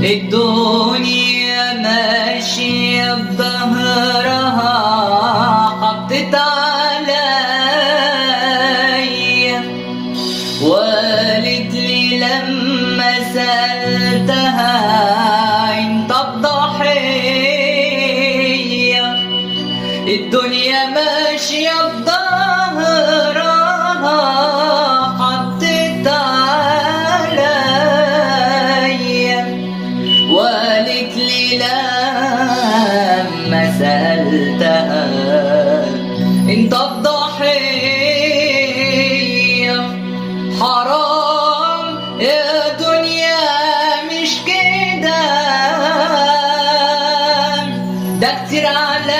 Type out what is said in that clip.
الدنيا ماشية بظهرها حطت عليا، وقالت لي لما سألتها انت الضحية. الدنيا ماشية بظهرها حطت عليا، وقالت لي لما سألتها انت الضحية. حرام يا دنيا مش كده، ده كتير عليا